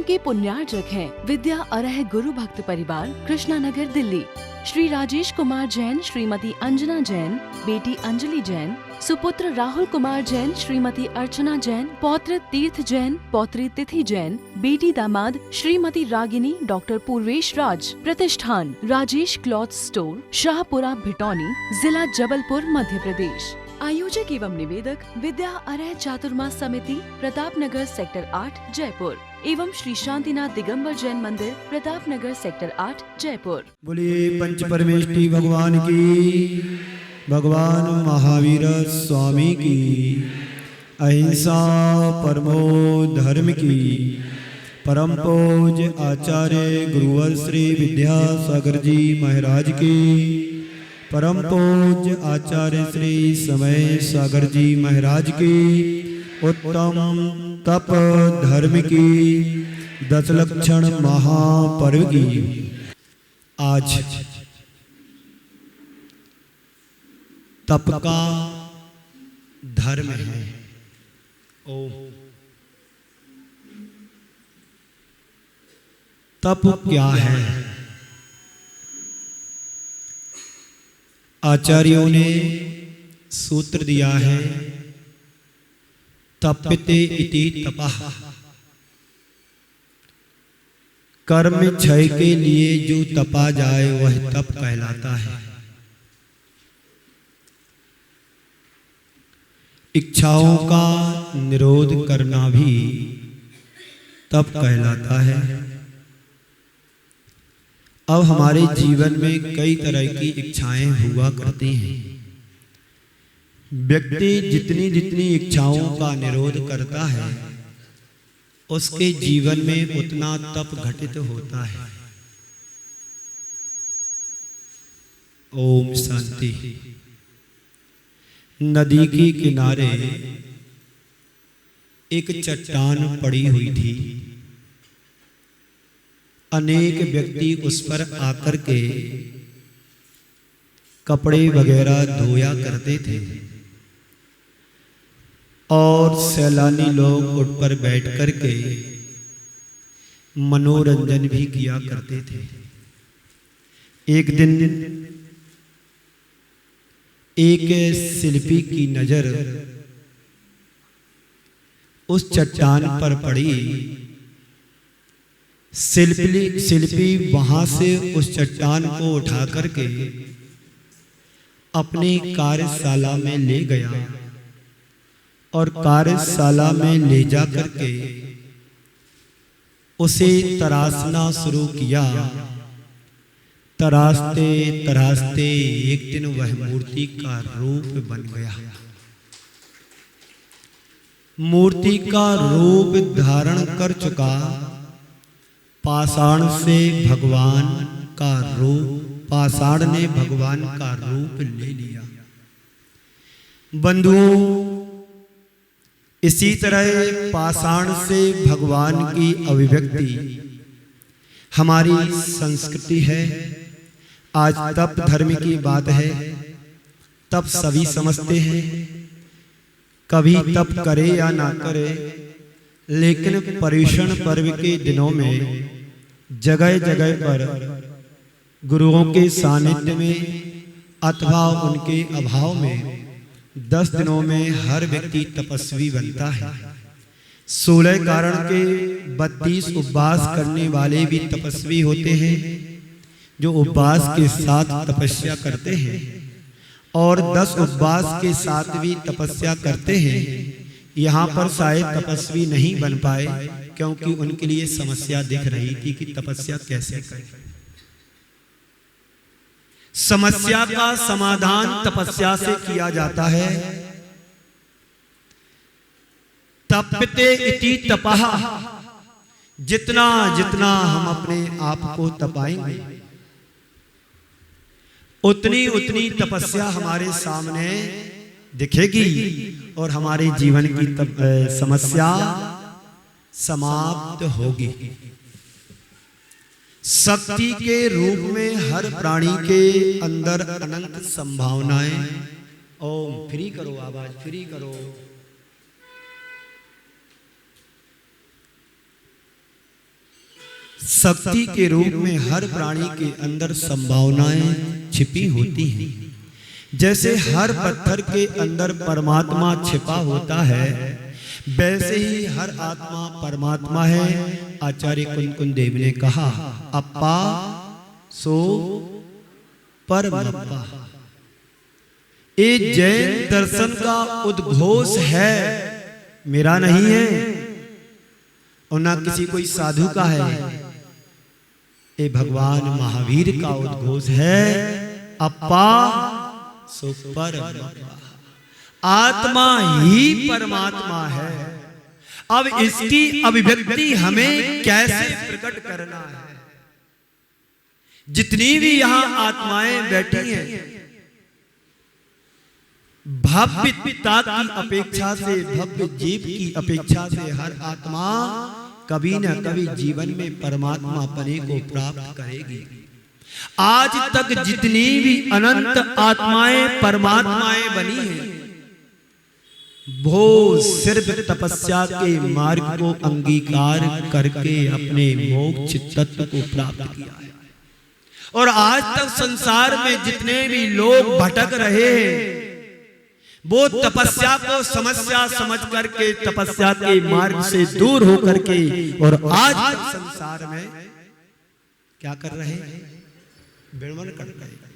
के पुण्यार्जक हैं विद्या अरह गुरु भक्त परिवार, कृष्णा नगर, दिल्ली। श्री राजेश कुमार जैन, श्रीमती अंजना जैन, बेटी अंजलि जैन, सुपुत्र राहुल कुमार जैन, श्रीमती अर्चना जैन, पौत्र तीर्थ जैन, पौत्री तिथि जैन, बेटी दामाद श्रीमती रागिनी डॉक्टर पूर्वेश राज। प्रतिष्ठान राजेश क्लॉथ स्टोर, शाहपुरा, भिटौनी, जिला जबलपुर, मध्य प्रदेश। आयोजक एवं निवेदक विद्या अरह चातुर्मास समिति, प्रताप नगर, सेक्टर 8, जयपुर एवं श्री शांतिनाथ दिगंबर जैन मंदिर, प्रताप नगर, सेक्टर 8, जयपुर। बोलिए पंच परमेष्टि भगवान की, भगवान महावीर स्वामी की, अहिंसा परमो धर्म की, परम पूज्य आचार्य गुरुवर श्री विद्यासागर जी महाराज की, परम पूज्य आचार्य श्री समय सागर जी महाराज की उत्तम तप धर्म की दशलक्षण महापर्व की आज तप का धर्म है। तप क्या है? आचार्यों ने सूत्र दिया है, तप्यते इति तपः। कर्म क्षय के लिए जो तपा जाए वह तप कहलाता है। इच्छाओं का निरोध करना भी तप कहलाता है। अब हमारे जीवन में कई तरह की इच्छाएं हुआ करती हैं। व्यक्ति जितनी जितनी इच्छाओं का निरोध करता है उसके जीवन में उतना तप घटित होता है। ओम शांति। नदी के किनारे एक चट्टान पड़ी हुई थी। अनेक व्यक्ति उस पर आकर के कपड़े वगैरह धोया करते थे और सैलानी लोग उस पर बैठ कर के मनोरंजन भी किया करते थे। एक दिन एक शिल्पी की नजर उस चट्टान पर पड़ी। शिल्पी वहां से उस चट्टान को उठा करके अपनी कार्यशाला में ले गया और कार्यशाला में ले जा करके उसे तराशना शुरू किया। तराशते तराशते एक दिन वह मूर्ति का रूप बन गया। मूर्ति का रूप धारण कर चुका। पाषाण से भगवान का रूप, पाषाण ने भगवान का रूप ले लिया। बंधुओं, इसी तरह पाषाण से भगवान की अभिव्यक्ति हमारी संस्कृति है। आज तप धर्म की बात है। तप सभी समझते हैं, कभी तप करे या ना करे, लेकिन पर्युषण पर्व के दिनों में जगह जगह पर गुरुओं के सानिध्य में अथवा उनके अभाव में 10 दिनों में हर व्यक्ति तपस्वी बनता है। 16 कारण के 32 उपवास करने वाले भी तपस्वी होते हैं, जो उपवास के साथ तपस्या करते हैं, और 10 उपवास के साथ भी तपस्या करते हैं। यहाँ पर शायद तपस्वी नहीं बन पाए क्योंकि उनके लिए समस्या दिख रही थी कि तपस्या कैसे करें। समस्या का समाधान तपस्या से किया जाता है। तप्यते इति तपः। जितना जितना हम अपने आप को तपाएंगे उतनी उतनी तपस्या हमारे सामने दिखेगी और हमारे जीवन की समस्या समाप्त होगी। शक्ति के रूप में हर प्राणी के अंदर अनंत संभावनाएं। ओम, फ्री करो आवाज, फ्री करो। शक्ति के रूप में हर प्राणी के अंदर संभावनाएं छिपी होती हैं। जैसे हर पत्थर के अंदर परमात्मा छिपा होता है, वैसे ही हर आत्मा परमात्मा है। आचार्य कुंकुन देव ने कहा, अप्पा सो परमप्पा। ये जैन दर्शन का उद्घोष है, मेरा नहीं है और ना किसी कोई साधु का है। ये भगवान महावीर का उद्घोष है, अप्पा सो परमप्पा। आत्मा ही परमात्मा है। अब इसकी अभिव्यक्ति हमें कैसे प्रकट करना है? जितनी भी यहां आत्माएं बैठी हैं, भव्यता की अपेक्षा से, भव्य जीव की अपेक्षा से हर आत्मा कभी न कभी जीवन में परमात्मा पने को प्राप्त करेगी। आज तक जितनी भी अनंत आत्माएं परमात्माएं बनी हैं, वो सिर्फ तपस्या के मार्ग को अंगीकार करके अपने मोक्ष तत्व को प्राप्त किया है। और आज तक संसार में जितने भी लोग भटक रहे हैं, वो तपस्या को समस्या समझ करके तपस्या के मार्ग से दूर होकर के और आज तक संसार में क्या कर रहे हैं? विड़ंबन कर रहे हैं।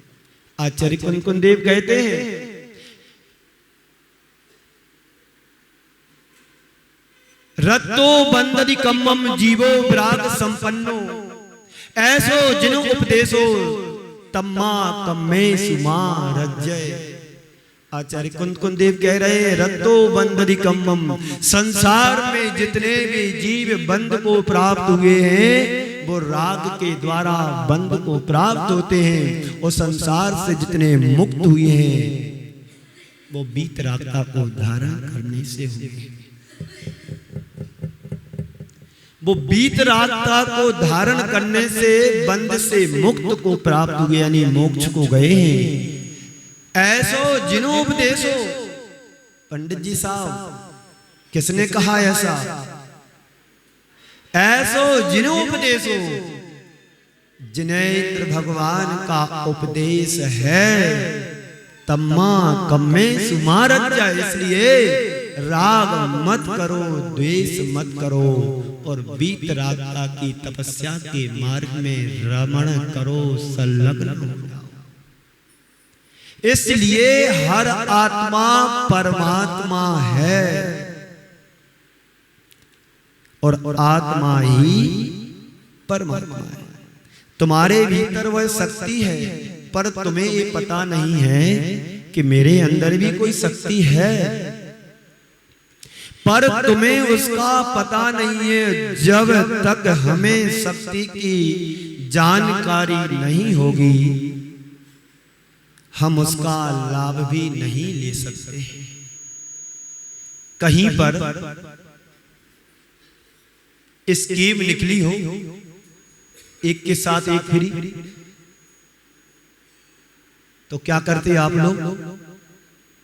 आचार्य कुंकुन देव कहते हैं, रत्तो बंददि कम्मम जीवो विराग संपन्नो, ऐसो जिनो उपदेशो तम्मा कम्मे सुमा रज्जय। आचार्य कुंकुन देव कह रहे हैं, रत्तो बंददि कम्मम, संसार में जितने भी जीव बंद को प्राप्त हुए हैं, वो राग के द्वारा बंद को प्राप्त होते हैं। और संसार से जितने मुक्त हुए हैं, वो वीतरागता को धारण करने से हुए। वो वीतरागता को धारण करने से बंद से मुक्त को प्राप्त हुए, यानी मोक्ष को गए हैं। ऐसो जिनो उपदेशो, पंडित जी साहब किसने कहा ऐसा? ऐसो जिनो उपदेशो, जिनेन्द्र भगवान का उपदेश है, तम्मा कम्मे सुमारज्जा। इसलिए राग मत करो, द्वेष मत करो और वीतरागता की तपस्या के मार्ग में रमण करो, संलग्न हो जाओ। इसलिए हर आत्मा परमात्मा है और आत्मा ही परमात्मा है। तुम्हारे भीतर वह शक्ति है, पर तुम्हें ये पता नहीं है कि मेरे अंदर भी कोई शक्ति है, पर तुम्हें उसका पता नहीं है। जब तक हमें शक्ति की जानकारी नहीं होगी, हम उसका लाभ भी नहीं ले सकते। कहीं पर स्कीम निकली हो, एक के साथ एक फ्री, तो क्या करते आप लोग?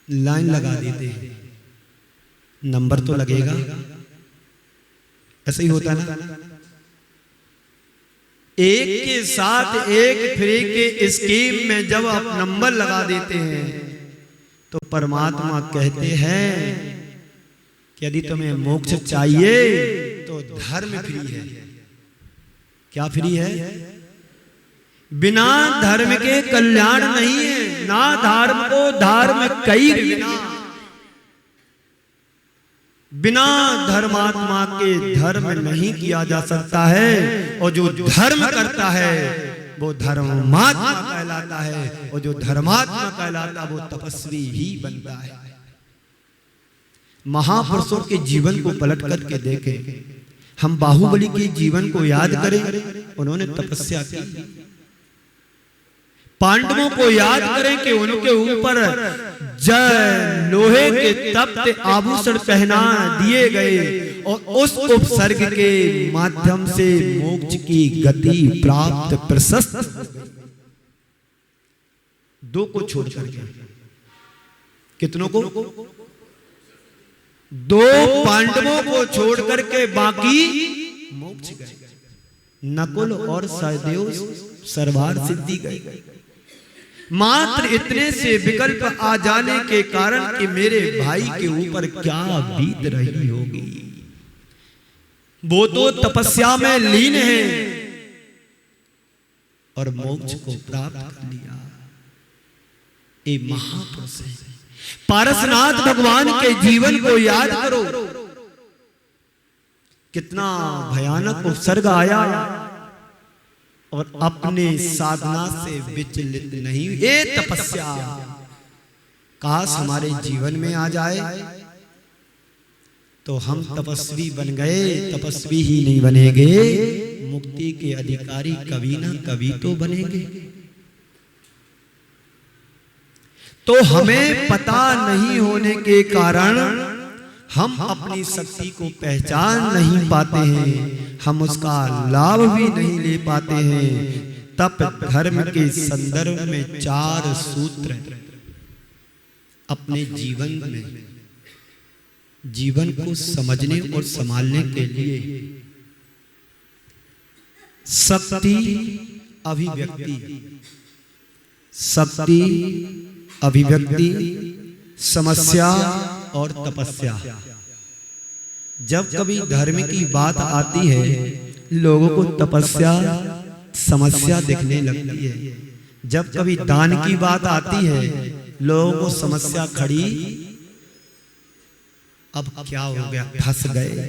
लाइन लगा देते हैं। नंबर तो लगेगा, ऐसा ही होता ना। एक के साथ एक फ्री के स्कीम में जब आप नंबर लगा देते हैं, तो परमात्मा कहते हैं कि यदि तुम्हें मोक्ष चाहिए तो धर्म फ्री है। क्या फ्री है? बिना धर्म के कल्याण नहीं है। ना धर्म को धर्म कई बिना, बिना धर्मात्मा के धर्म नहीं किया जा सकता है। और जो धर्म करता है वो धर्मात्मा कहलाता है, और जो धर्मात्मा कहलाता है वो तपस्वी ही बनता है। महापुरुषों के जीवन को पलट करके देखें, हम बाहुबली के जीवन को याद करें, उन्होंने तपस्या की। पांडवों को याद करें कि उनके ऊपर लोहे के तप्त आभूषण पहना दिए गए और उस उपसर्ग के माध्यम से मोक्ष की गति प्राप्त प्रशस्त। दो को छोड़ करके कितनों को? दो पांडवों को छोड़ करके बाकी मोक्ष गए। नकुल और सहदेव सर्वार सिद्धि गए। मात्र इतने से विकल्प आ जाने के कारण कि मेरे भाई के ऊपर क्या बीत रही होगी। वो तो तपस्या में लीन है और मोक्ष को प्राप्त कर लिया। ये महापुरुष है। पारसनाथ भगवान के जीवन को याद करो, कितना भयानक उपसर्ग आया और अपने साधना से विचलित नहीं। ये तपस्या काश हमारे जीवन में आ जाए तो हम तपस्वी बन गए। तपस्वी ही नहीं बनेंगे, मुक्ति के अधिकारी कभी ना कभी तो बनेंगे। तो हमें पता नहीं होने के कारण हम अपनी शक्ति को पहचान नहीं पाते हैं, हम उसका लाभ भी नहीं ले पाते हैं। तप धर्म के संदर्भ में 4 सूत्र अपने जीवन में, जीवन को समझने और संभालने के लिए शक्ति अभिव्यक्ति, शक्ति अभिव्यक्ति, समस्या और तपस्या। जब कभी धर्म की बात आती है लोगों को तपस्या समस्या दिखने लगती है। जब कभी दान की बात आती है लोगों को समस्या खड़ी, अब क्या हो गया, फंस गए,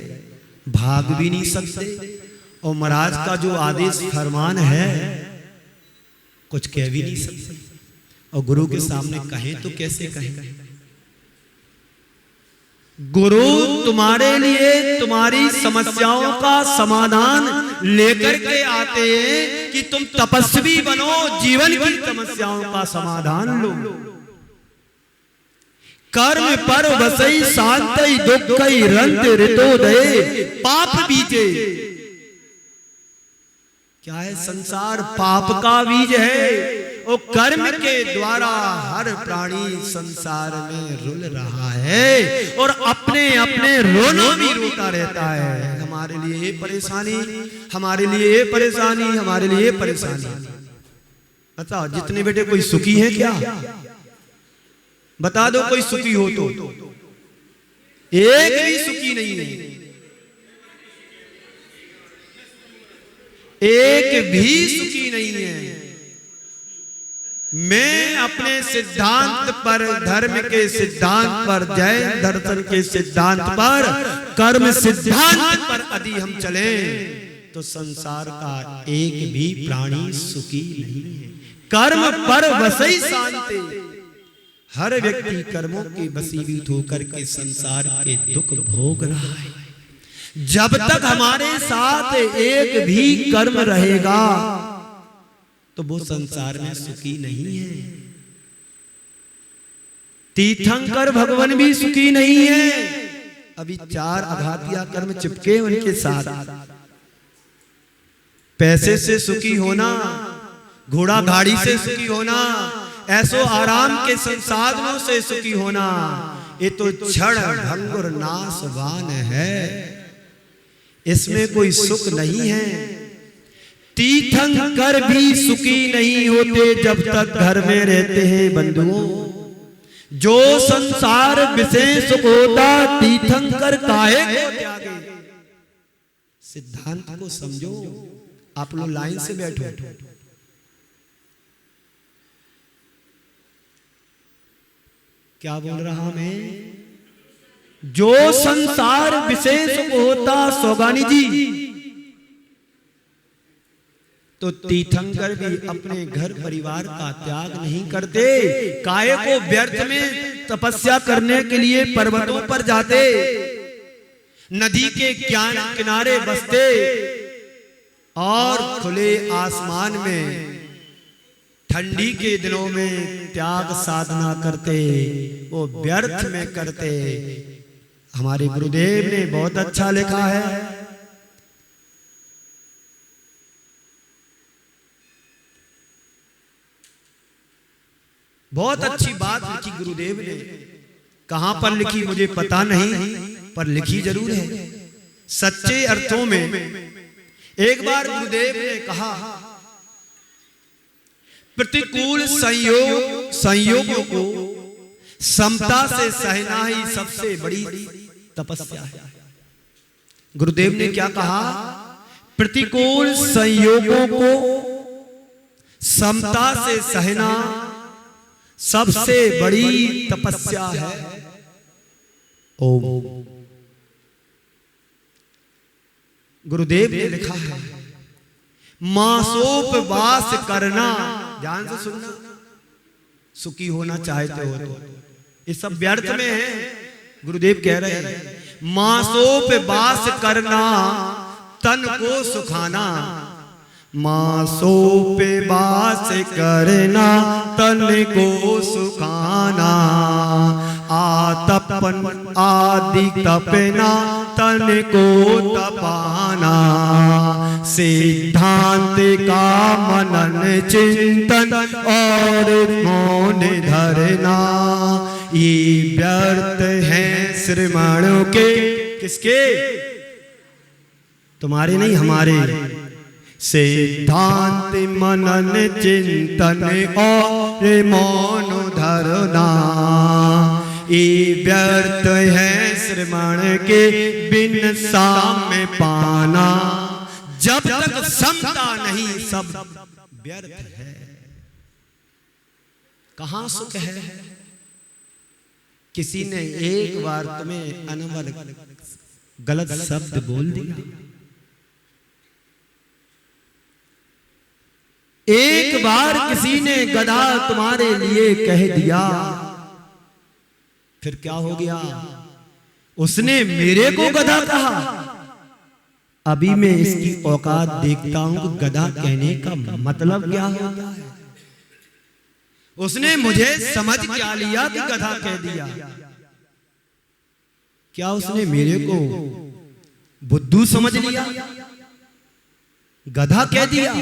भाग भी नहीं सकते। और महाराज का जो आदेश फरमान है कुछ कह भी नहीं सकते, और गुरु के सामने कहें तो कैसे कहें। गुरु तुम्हारे लिए तुम्हारी समस्याओं का समाधान लेकर के आते हैं कि तुम तपस्वी बनो, जीवन की समस्याओं का समाधान लो। कर्म पर वसई शांति दुखई रंत ऋतोदय पाप बीजे। क्या है, संसार पाप का बीज है और कर्म के द्वारा हर प्राणी संसार में रुल रहा है और अपने अपने रोना भी रोता रहता है। हमारे लिए ये परेशानी, हमारे लिए ये परेशानी, हमारे लिए ये परेशानी। अच्छा, जितने बेटे कोई सुखी है क्या? बता दो कोई सुखी हो तो। एक भी सुखी नहीं है, एक भी सुखी नहीं है। मैं अपने सिद्धांत पर, धर्म के सिद्धांत पर, जैन दर्शन के सिद्धांत पर, कर्म सिद्धांत पर यदि हम चले तो संसार का एक भी प्राणी सुखी नहीं है। कर्म पर वसई शांति। हर व्यक्ति कर्मों के वशीभूत होकर के संसार के दुख भोग रहा है। जब तक हमारे साथ एक भी कर्म रहेगा तो वो संसार में सुखी नहीं है। तीर्थंकर भगवान भी सुखी नहीं है। अभी 4 आघातिया कर्म चिपके उनके साथ। पैसे से सुखी होना, घोड़ा गाड़ी से सुखी होना, ऐसो आराम के संसाधनों से सुखी होना, ये तो क्षण भंगुर नाशवान है, इसमें कोई सुख नहीं है। तीर्थंकर भी सुखी नहीं होते जब तक घर में रहते हैं बंधुओं। जो संसार विषय सुख होता तीर्थंकर काहे को त्यागे। सिद्धांत को समझो। आप लोग लाइन से बैठो। क्या बोल रहा मैं? जो संसार विषय सुख होता सौगानी जी, तो तीर्थंकर भी अपने घर परिवार का त्याग नहीं करते। काहे को व्यर्थ में तपस्या करने के लिए पर्वतों पर जाते, नदी के किनारे बसते और खुले आसमान में ठंडी के दिनों में त्याग साधना करते, वो व्यर्थ में करते। हमारे गुरुदेव ने बहुत अच्छा लिखा है, बहुत अच्छी बात लिखी गुरुदेव ने। कहां पर लिखी मुझे पता नहीं, पर लिखी जरूर है। सच्चे अर्थों में एक बार गुरुदेव ने कहा, प्रतिकूल संयोगों को समता से सहना ही सबसे बड़ी तपस्या है। गुरुदेव ने क्या कहा? प्रतिकूल संयोगों को समता से सहना सबसे बड़ी तपस्या है। ओम। गुरुदेव ने लिखा है, मासोपवास करना, ध्यान से सुनना, सुखी होना चाहते हो तो ये सब व्यर्थ में है। गुरुदेव कह रहे हैं, मासोपवास करना तन को सुखाना, मासोपवास करना तन को सुखाना, आतपन आदि तपना तन को तपाना, सिद्धांत का मनन चिंतन और मौन धरना, ये व्यर्थ हैं श्रमणों के। किसके? तुम्हारे नहीं, हमारे। सिद्धांत मनन चिंतन और मौन धरना, ये व्यर्थ है श्रमण के बिन साम्य पाना, जब तक समता नहीं सब व्यर्थ है। कहां सुख है? किसी ने एक बार तुम्हें अनवर गलत शब्द बोल दिया, एक बार किसी ने गधा तुम्हारे लिए कह दिया, फिर क्या हो गया? उसने मेरे को गधा कहा। अभी मैं इसकी औकात देखता हूं कि गधा कहने का मतलब क्या होता है। उसने मुझे समझ क्या लिया कि गधा कह दिया? क्या उसने मेरे को बुद्धू समझ लिया? गधा कह दिया।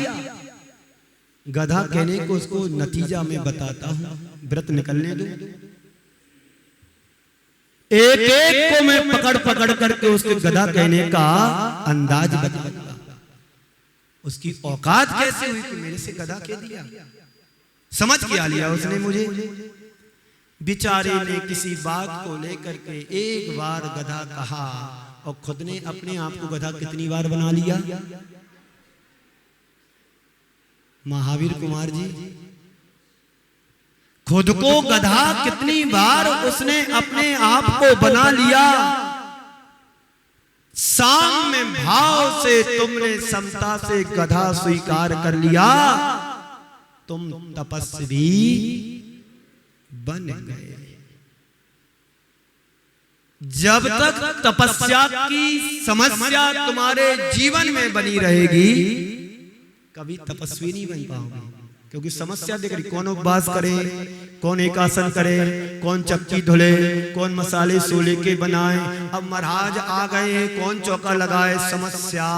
गधा कहने को उसको नतीजा में बताता हूं, व्रत निकलने दो। एक एक को मैं पकड़ पकड़ करके उसके गधा कहने का अंदाज बताता। उसकी औकात कैसे हुई कि मेरे से गधा कह दिया? समझ क्या लिया उसने मुझे? बेचारे ने किसी बात को लेकर के एक बार गधा कहा और खुद ने अपने आप को गधा कितनी बार बना लिया? महावीर कुमार जी, खुद को गधा कितनी बार उसने अपने आप को बना लिया। साम्य भाव से तुमने समता से गधा स्वीकार कर लिया, तुम तपस्वी बन गए। जब तक तपस्या की समस्या तुम्हारे जीवन में बनी रहेगी, कभी तपस्वी नहीं बन पाओगे। क्योंकि समस्या देख रही, कौन उपवास करे, कौन एक आसन करे, कौन चक्की धुले, कौन मसाले सोले के बनाए। अब महाराज आ गए, कौन चौका लगाए। समस्या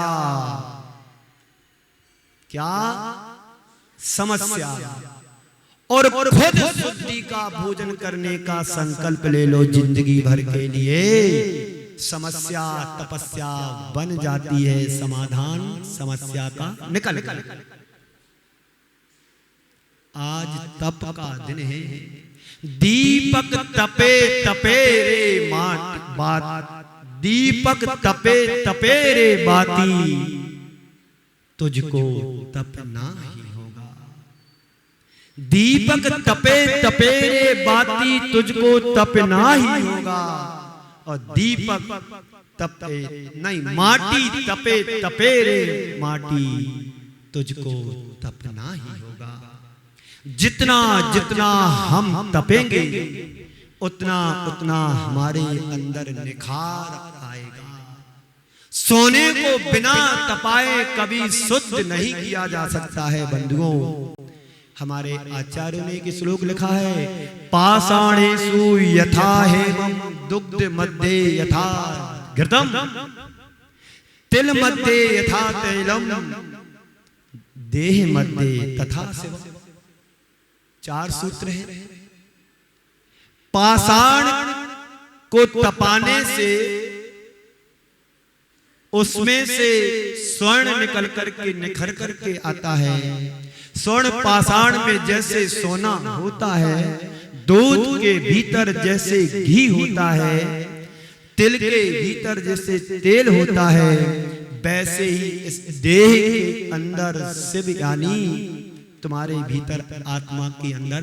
क्या? समस्या। और खुद शुद्धि का भोजन करने का संकल्प ले लो जिंदगी भर के लिए। समस्या तपस्या बन जाती है, समाधान समस्या का निकल। आज तप का दिन है। दीपक तपे तपे रे बात, दीपक तपे तपे रे बाती, तुझको तपना ही होगा। दीपक तपे तपे रे बाती, तुझको तपना ही होगा। और दीपक तपे नहीं, माटी तपे तपे रे माटी, तुझको तपना ही होगा। जितना जितना हम तपेंगे, उतना उतना हमारे अंदर निखार आएगा। सोने को बिना तपाए कभी शुद्ध नहीं किया जा सकता है बंधुओं। हमारे आचार्यों ने एक श्लोक लिखा है, पाषाणेषु यथा हेमं दुग्ध मध्ये यथा घृतम, तिल मध्ये यथा तैलम, देह मध्ये तथा शिवम्। 4 सूत्र हैं। पाषाण को तपाने से उसमें से स्वर्ण निकल करके निखर करके आता है। स्वर्ण पाषाण में जैसे सोना होता है, दूध के भीतर जैसे घी होता है, तिल के भीतर जैसे तेल होता है, वैसे ही इस देह के अंदर शिव यानी तुम्हारे भीतर आत्मा के अंदर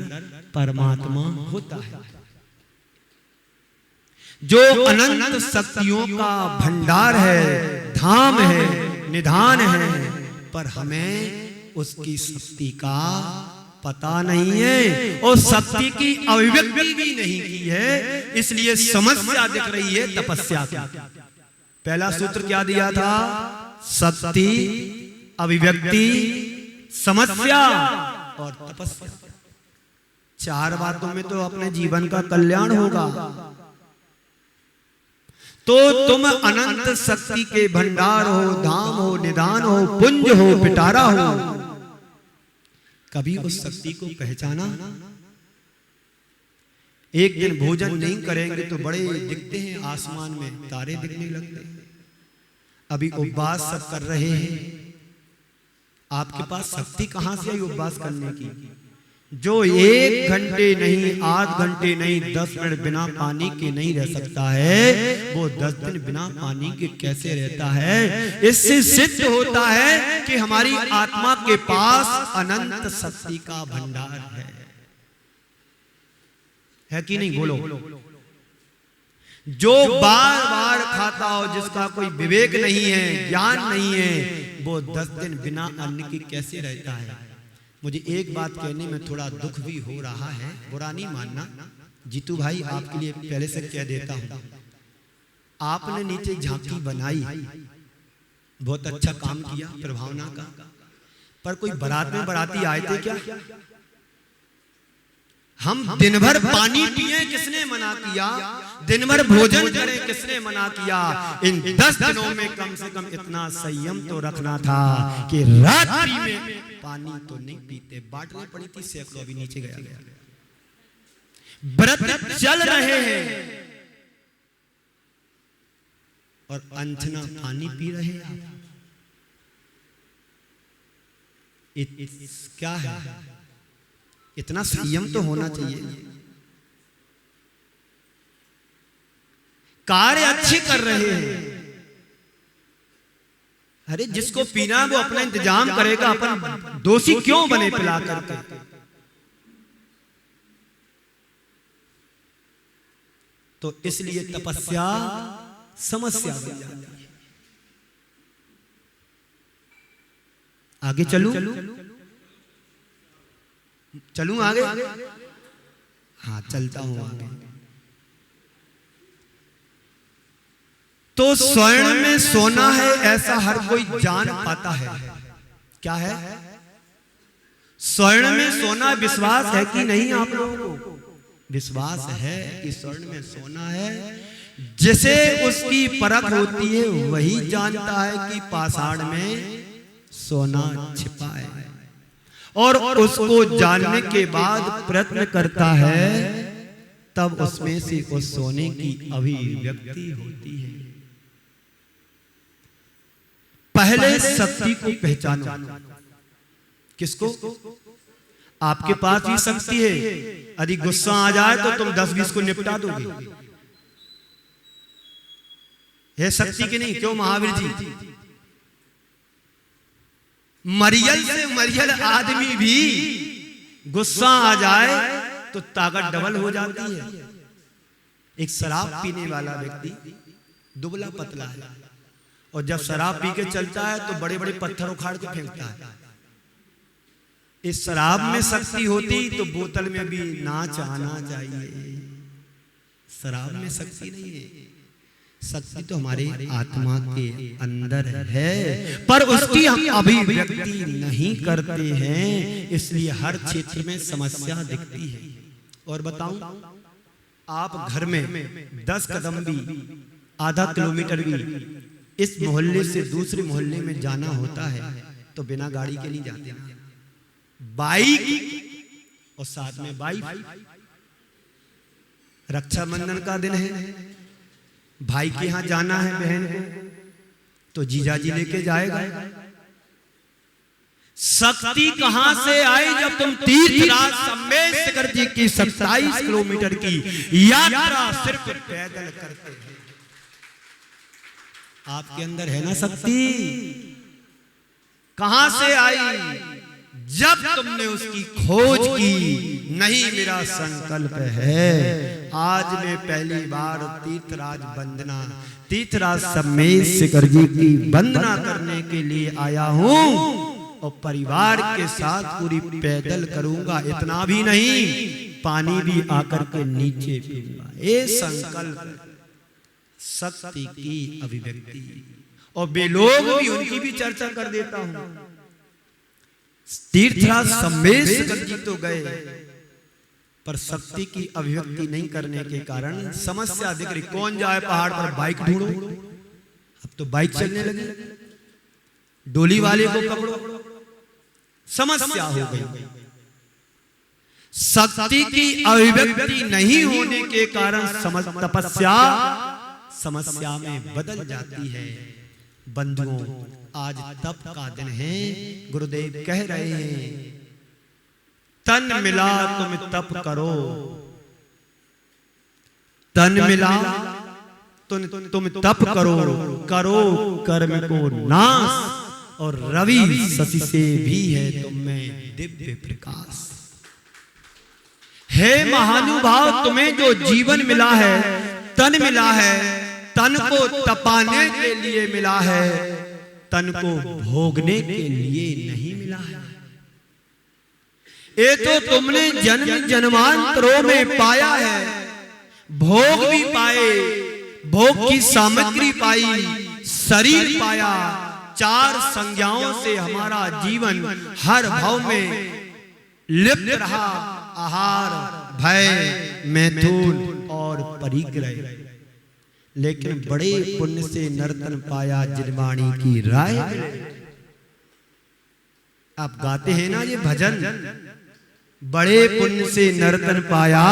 परमात्मा होता है, जो अनंत शक्तियों का भंडार है, धाम है, निधान है, पर हमें उसकी शक्ति का पता नहीं है और शक्ति की अभिव्यक्ति भी नहीं की है, इसलिए समस्या दिख रही है तपस्या की। पहला सूत्र क्या दिया था? शक्ति, अभिव्यक्ति, समस्या और तपस्या। चार बातों में तो अपने जीवन का कल्याण होगा। तो तुम अनंत शक्ति के भंडार हो, धाम हो, निदान हो, पुंज हो, पिटारा हो, कभी उस शक्ति को पहचाना? एक दिन भोजन नहीं करेंगे तो बड़े दिखते हैं, आसमान में तारे दिखने लगते हैं। अभी उपवास सब कर रहे हैं, आपके पास शक्ति कहां से आई उपवास करने की? जो 1 घंटे नहीं, 8 घंटे नहीं, 10 मिनट बिना पानी के नहीं रह सकता है, वो 10 दिन बिना पानी के कैसे रहता है? इससे सिद्ध होता है कि हमारी आत्मा के पास अनंत शक्ति का भंडार है कि नहीं? बोलो। जो बार बार खाता हो, जिसका कोई विवेक नहीं है, ज्ञान नहीं है, वो 10 दिन बिना अन्न के कैसे रहता है? मुझे एक बात कहने में थोड़ा दुख भी हो रहा है, बुरा नहीं मानना जीतू भाई, आपके लिए पहले से कह देता हूं। आपने नीचे झांकी बनाई, बहुत अच्छा काम किया प्रभावना का, पर कोई बारात में बाराती आए थे क्या? हम दिन भर पानी पिए, किसने मना किया? दिन भर भोजन करें, किसने मना किया? इन 10 दिनों में कम से कम इतना संयम तो रखना था कि रात्रि में पानी तो नहीं पीते। बाटली पड़ी थी, सैकड़ों भी नीचे गया। व्रत चल रहे हैं और अंजना पानी पी रहे हैं। क्या है? इतना संयम तो होना चाहिए। कार्य अच्छे कर रहे हैं, अरे जिसको पीना वो अपना इंतजाम करेगा, अपन दोषी क्यों बने पिला करके? तो इसलिए तपस्या समस्या बन जाती है। आगे चलूं आगे? हाँ, चलता हूं आगे। तो स्वर्ण में सोना है ऐसा हर कोई जान पाता है। क्या है? स्वर्ण में सोना। विश्वास है कि नहीं आप लोगों को? विश्वास है कि स्वर्ण में सोना है। जिसे उसकी परख होती है वही जानता है कि पाषाण में सोना छिपा है, और उसको जानने के बाद प्रयत्न करता है, तब उसमें से उस सोने की अभिव्यक्ति होती है। पहले शक्ति को पहचानो। किसको? आपके पास ही शक्ति है। यदि गुस्सा आ जाए तो तुम 10-20 को निपटा दोगे। है शक्ति की नहीं? क्यों महावीर जी? मरियल से मरियल आदमी भी गुस्सा आ जाए तो ताकत डबल हो जाती है। एक शराब पीने वाला व्यक्ति दुबला पतला है, और जब शराब पी के चलता है तो बड़े बड़े पत्थर उखाड़ के फेंकता है। इस शराब में शक्ति होती तो बोतल में भी नाच आना चाहिए। शराब में शक्ति नहीं है। शक्ति तो हमारे आत्मा के अंदर है, पर उसकी हम अभिव्यक्ति नहीं करते हैं, इसलिए हर क्षेत्र में समस्या दिखती है। और बताऊं, आप घर में 10 कदम भी, आधा किलोमीटर भी इस मोहल्ले से दूसरे मोहल्ले में जाना होता है तो बिना गाड़ी के नहीं जाते ना, बाइक और साथ में वाइफ। रक्षाबंधन का दिन है, भाई के यहां जाना है बहन को, तो जीजा जी लेके जाएगा। शक्ति कहां से आई जब तुम तीर्थराज सम्मेद शिखर जी की 27 किलोमीटर की यात्रा सिर्फ पैदल करते हैं। आपके अंदर है ना शक्ति? कहां से आई? जब तुमने उसकी खोज की। नहीं, मेरा संकल्प है आज मैं पहली बार तीर्थराज सम्मेद शिखर जी की वंदना करने के लिए आया हूं और परिवार के साथ पूरी पैदल करूंगा। इतना भी नहीं, पानी भी आकर के नीचे पीऊंगा। ये संकल्प शक्ति की अभिव्यक्ति। और बेलोग भी, उनकी भी चर्चा कर देता हूं। तीर्थराज सम्मेद शिखर जी तो गए, पर शक्ति की अभिव्यक्ति नहीं करने के कारण समस्या दिख रही। कौन जाए पहाड़ पर? बाइक ढूंढो। अब तो बाइक चलने लगी, डोली वाले को पकड़ो, समस्या हो गई। शक्ति की अभिव्यक्ति नहीं होने के कारण तपस्या समस्या में बदल जाती है। बंधुओं, आज तप का दिन है। गुरुदेव कह रहे हैं, तन मिला तुम तप करो, तन मिला तुम तप करो, करो कर्म को नाश, और रवि शशि से भी है तुम में दिव्य प्रकाश। हे महानुभाव, तुम्हें जो जीवन मिला है, तन मिला है, तन को तपाने के लिए मिला है, तन को भोगने के लिए नहीं मिला है। ये तो तुमने जन्म जन्मांतरों में पाया है। भोग भी पाए, भोग की सामग्री पाई, शरीर पाया। 4 संज्ञाओं से हमारा जीवन हर भाव में लिप्त रहा। आहार, भय, मैथुन और परिग्रह। लेकिन बड़े पुण्य से नर्तन पाया जिनवाणी की राय। आप गाते हैं ना ये भजन, बड़े पुण्य से नर्तन पाया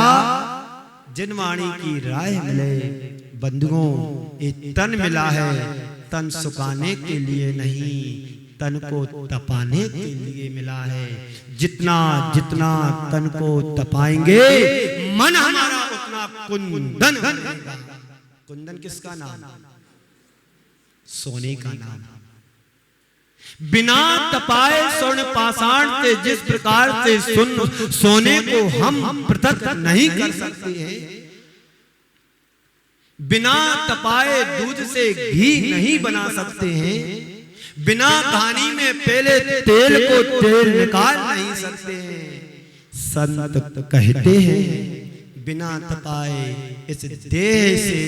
जिनवाणी की राय मिले। बंधुओं, ये तन मिला है, तन सुखाने के लिए नहीं, तन को तपाने के लिए मिला है। जितना जितना तन को तपाएंगे, मन हमारा उतना कुंदन बनेगा। कुंदन किसका नाम? सोने का नाम। बिना तपाए स्वर्ण पाषाण से जिस प्रकार से सोने को हम पृथक नहीं कर सकते हैं, बिना तपाए दूध से घी नहीं बना सकते हैं, बिना घानी में पहले तेल को तेल निकाल नहीं सकते हैं। संत कहते हैं, बिना तपाए इस देह से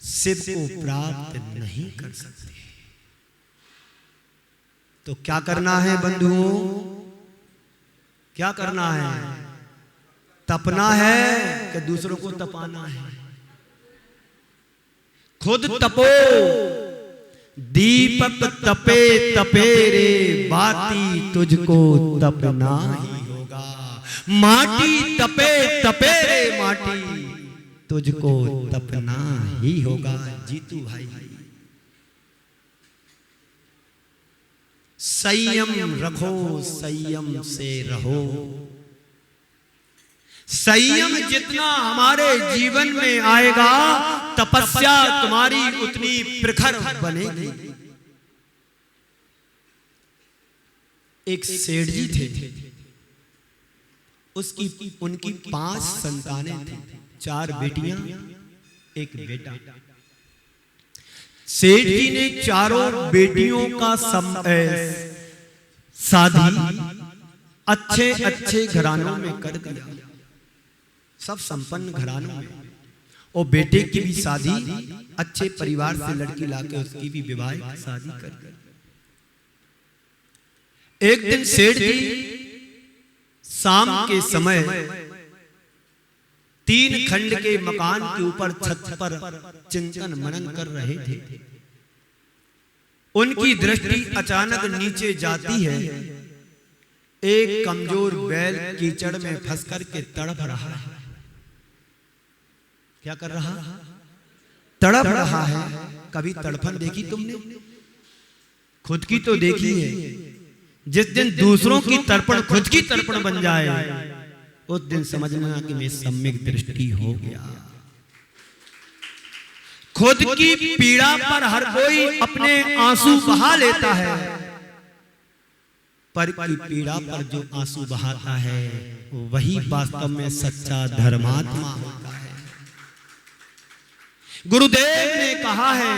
शिव को प्राप्त नहीं कर सकते। तो क्या करना है बंधुओं? क्या करना है? तपना है कि दूसरों को तपाना है? खुद तपो। दीपक तपे तपे रे बाती, तुझको तपना ही होगा। माटी तपे तपे रे माटी, तुझको तपना ही होगा। जीतू भाई, संयम रखो, संयम से रहो। संयम जितना हमारे जीवन में आएगा, तपस्या तुम्हारी उतनी प्रखर बनेगी। एक सेठ जी थे, उनकी 5 संतानें थी, 4 बेटियां, 1 बेटा। सेठ जी ने चारों बेटियों का शादी अच्छे अच्छे घरानों में कर दिया, सब संपन्न घरानों में। और बेटे की भी शादी अच्छे परिवार से लड़की लाके उसकी भी विवाह शादी कर दी। एक दिन सेठ जी शाम के समय 3 खंड के मकान के ऊपर छत पर चिंतन मनन कर रहे थे। उनकी दृष्टि अचानक नीचे जाती है। एक कमजोर बैल कीचड़ में फंस करके तड़प रहा है। क्या कर रहा? तड़प रहा है। कभी तड़फन देखी तुमने? खुद की तो देखी है। जिस दिन दूसरों की तड़पण खुद की तड़पण बन जाए, उस दिन समझना कि मैं सम्यक दृष्टि हो गया। खुद की पीड़ा पर हर कोई अपने आंसू बहा लेता है, पर की पीड़ा पर जो आंसू बहाता है वही वास्तव में सच्चा धर्मात्मा होता है। गुरुदेव ने कहा है,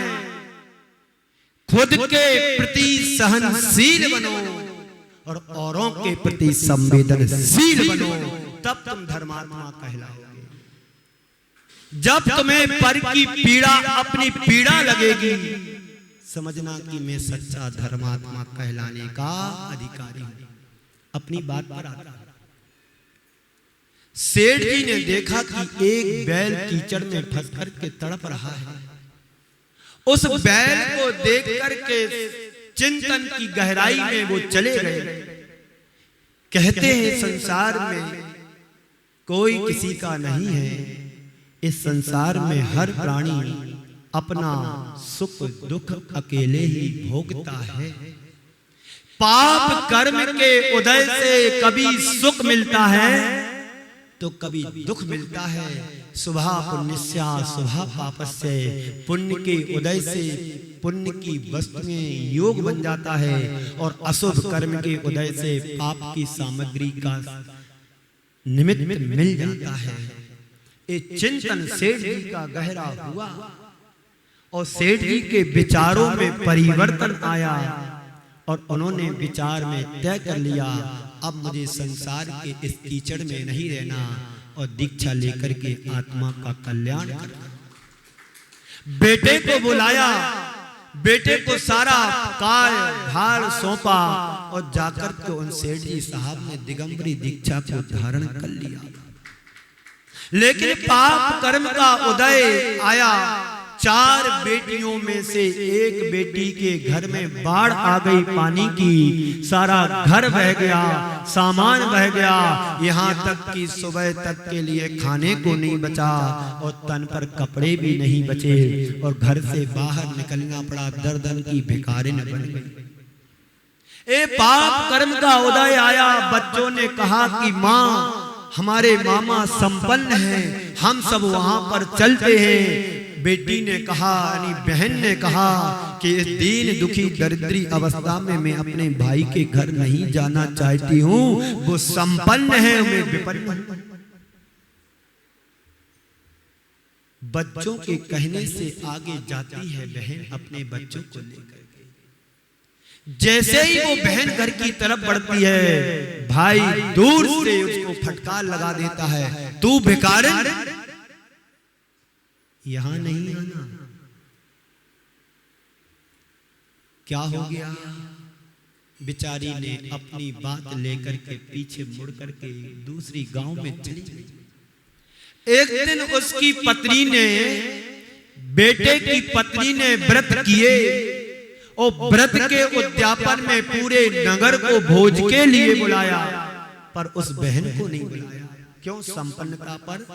खुद के प्रति सहनशील बनो और औरों के प्रति संवेदनशील बनो, तब तुम धर्मात्मा कहलाओगे। जब तुम्हें पर की पीड़ा अपनी पीड़ा लगेगी, समझना कि मैं सच्चा धर्मात्मा कहलाने का अधिकारी हूं। अपनी बात पर आता है। सेठ जी ने देखा कि एक बैल कीचड़ में फंस करके तड़प रहा है। उस बैल को देख करके चिंतन की गहराई में वो चले गए। कहते हैं संसार में कोई किसी का नहीं है। इस संसार में हर प्राणी अपना सुख दुख अकेले ही भोगता है। पाप कर्म के उदय से कभी सुख मिलता है तो कभी दुख मिलता है। शुभा पुण्यस्या शुभा पापस्य, पुण्य के उदय से पुण्य की वस्तुएं योग बन जाता है और अशुभ कर्म के उदय से पाप की सामग्री का निमित्त मिल जाता है। ये चिंतन सेठ जी का गहरा हुआ और सेठ जी के विचारों में परिवर्तन आया और उन्होंने विचार में तय कर लिया, अब मुझे संसार के इस कीचड़ में नहीं रहना और दीक्षा लेकर के आत्मा का कल्याण करना। बेटे को बुलाया, बेटे को सारा कार्य भार सौंपा और जाकर के उन सेठ जी साहब ने दिगंबरी दीक्षा को धारण कर लिया। लेकिन पाप कर्म का उदय आया। 4 बेटियों में से एक बेटी के घर में बाढ़ आ गई पानी की। सारा घर बह गया, सामान बह गया, यहाँ तक कि सुबह तक के लिए खाने को नहीं बचा और तन पर कपड़े भी नहीं बचे और घर से बाहर निकलना पड़ा। दर्दन की भिखारिन बन गई। ए पाप कर्म का उदय आया। बच्चों ने कहा कि माँ, हमारे मामा संपन्न हैं, हम सब वहां पर चलते हैं। बेटी ने कहा, यानी बहन ने कहा कि इस दीन दुखी दरिद्री अवस्था में मैं अपने भाई के घर नहीं जाना चाहती हूं, वो संपन्न है, मैं विपन्न। बच्चों के कहने से आगे जाती है बहन अपने बच्चों को लेकर। जैसे ही वो बहन घर की तरफ बढ़ती है, भाई दूर से उसको फटकार लगा देता है, तू भिखारिन, यहां नहीं आना। क्या हो गया? बेचारी ने अपनी बात लेकर के पीछे मुड़ करके दूसरी गांव में चली गई। एक दिन उसकी पत्नी ने, बेटे की पत्नी ने व्रत किए और व्रत के उद्यापन में पूरे नगर को भोज के लिए बुलाया, पर उस बहन को नहीं बुलाया। क्यों? संपन्नता पर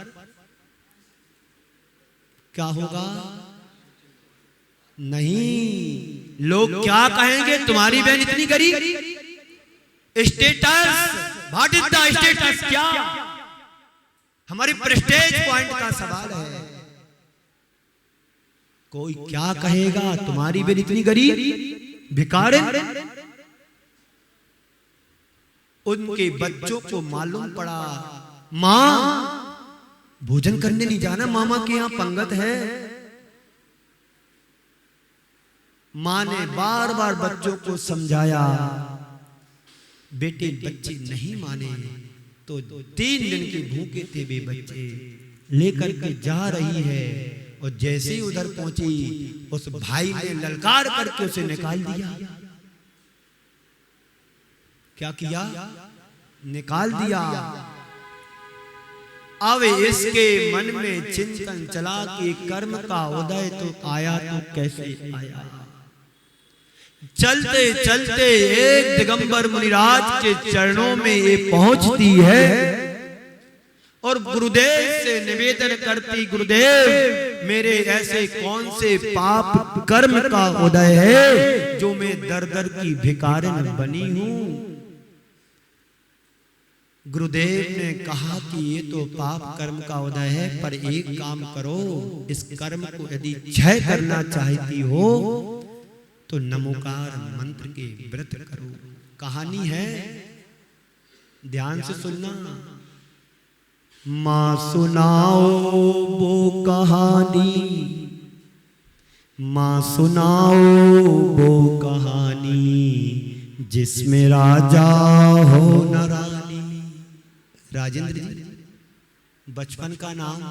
क्या होगा? नहीं, लोग क्या कहेंगे, तुम्हारी बहन इतनी गरीब। Status, what is the status? क्या हमारी प्रेस्टेज पॉइंट का सवाल है। कोई क्या कहेगा, तुम्हारी बहन इतनी गरीब, भिखारिन। उनके बच्चों को मालूम पड़ा, मां भोजन करने नहीं जाना, मामा के यहां पंगत है। मां ने बार बार बच्चों को समझाया, बेटे बच्चे नहीं माने तो 3 दिन के भूखे थे वे बच्चे, लेकर के जा रही है। और जैसे ही उधर पहुंची, उस भाई ने ललकार करके उसे निकाल दिया। क्या किया? निकाल दिया। अब इसके मन में चिंतन चला कि कर्म का उदय तो आया तो कैसे आया। चलते चलते एक दिगंबर मुनिराज के चरणों में ये पहुंचती है और और गुरुदेव से निवेदन करती, गुरुदेव मेरे ऐसे कौन से पाप कर्म का उदय है जो मैं दर दर की भिखारिन बनी हूं। गुरुदेव ने कहा कि ये तो पाप कर्म का उदय है, पर एक काम करो, इस कर्म को यदि क्षय करना चाहती हो तो नमोकार मंत्र के व्रत करो। कहानी है, ध्यान से सुनना। मां सुनाओ वो कहानी, मां सुनाओ वो कहानी जिसमें राजा हो न रानी। राजेंद्र जी, बचपन का नाम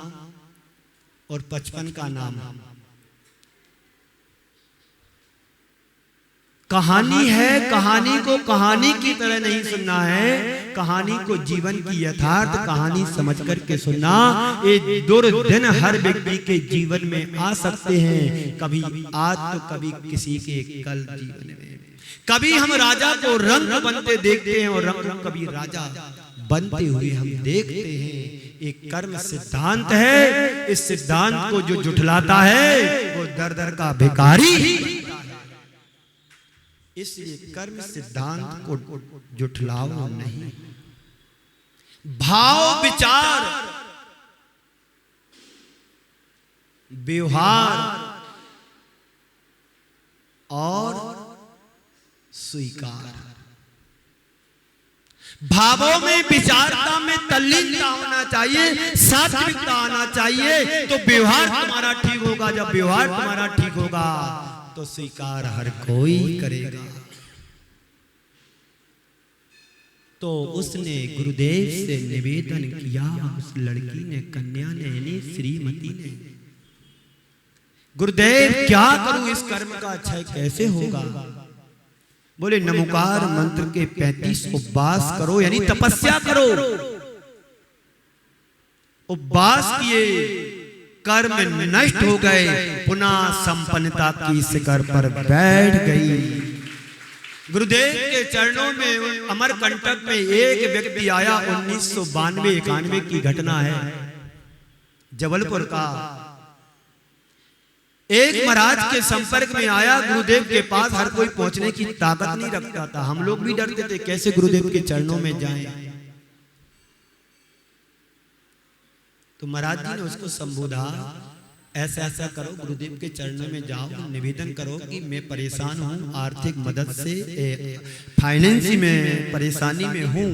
और बचपन का नाम, कहानी है। कहानी को कहानी की तरह नहीं सुनना है, कहानी को जीवन की यथार्थ कहानी समझ करके सुनना। ये दुर्दिन हर व्यक्ति के जीवन में आ सकते हैं, कभी आज तो कभी किसी के कल जीवन में। कभी हम राजा को रंग बनते देखते हैं और रंग को कभी राजा बनते हुए हम देखते हैं। एक कर्म सिद्धांत है, इस सिद्धांत को जो जुठलाता है वो दर दर का भिखारी ही। इसलिए कर्म सिद्धांत को जुठलाओ नहीं। भाव विचार व्यवहार और स्वीकार, भावों में विचारता में तल्लीनता होना चाहिए, सात्विकता आना चाहिए, तो व्यवहार तुम्हारा ठीक होगा। जब व्यवहार तुम्हारा ठीक होगा तो स्वीकार हर कोई करेगा। तो उसने गुरुदेव से निवेदन किया, उस लड़की ने, कन्या ने, यानी श्रीमती ने, गुरुदेव क्या करूं, इस कर्म का क्षय कैसे होगा। बोले नमोकार मंत्र के 35 उपवास करो, यानी तपस्या करो। उपवास किए, कर्म नष्ट हो गए, पुनः संपन्नता की शिखर पर बैठ गई। गुरुदेव के चरणों में अमरकंटक में एक व्यक्ति आया। 1992-91 की घटना है, जबलपुर का। एक महाराज के संपर्क में आया, गुरुदेव के पास हर कोई पहुंचने की ताकत नहीं रखता था। हम लोग भी डरते थे कैसे गुरुदेव के चरणों में जाएं। तो महाराज जी ने उसको संबोधा, ऐसा ऐसा करो, गुरुदेव के चरणों में जाओ, निवेदन करो कि मैं परेशान हूं, आर्थिक मदद से फाइनेंस में परेशानी में हूं,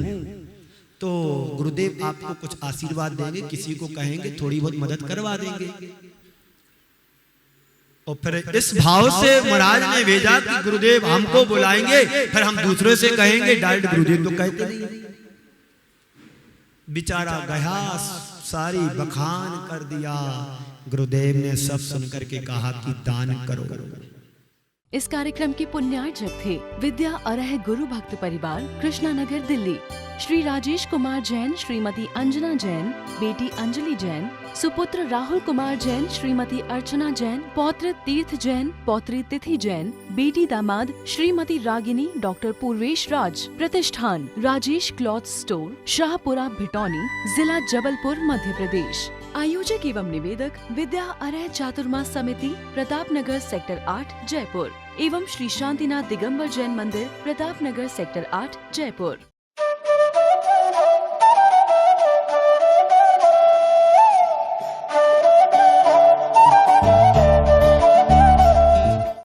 तो गुरुदेव आपको कुछ आशीर्वाद देंगे, किसी को कहेंगे थोड़ी बहुत मदद करवा देंगे। और फिर इस भाव से महाराज ने भेजा कि गुरुदेव हमको बुलाएंगे, फिर हम दूसरों से कहेंगे, डायरेक्ट गुरुदेव तो कहते नहीं। बेचारा गया, सारी बखान कर दिया। गुरुदेव ने सब सुनकर के कहा कि दान करो। इस कार्यक्रम के पुण्यार्जक थे विद्या अरह गुरु भक्त परिवार, कृष्णानगर, दिल्ली। श्री राजेश कुमार जैन, श्रीमती अंजना जैन, बेटी अंजलि जैन, सुपुत्र राहुल कुमार जैन, श्रीमती अर्चना जैन, पौत्र तीर्थ जैन, पौत्री तिथि जैन, बेटी दामाद श्रीमती रागिनी, डॉक्टर पूर्वेश राज। प्रतिष्ठान राजेश क्लॉथ स्टोर, शाहपुरा, भिटौनी, जिला जबलपुर, मध्य प्रदेश। आयोजक एवं निवेदक विद्या अरह चातुर्मास समिति, प्रतापनगर, सेक्टर 8, जयपुर, एवं श्री शांतिनाथ दिगंबर जैन मंदिर, प्रतापनगर, सेक्टर 8, जयपुर।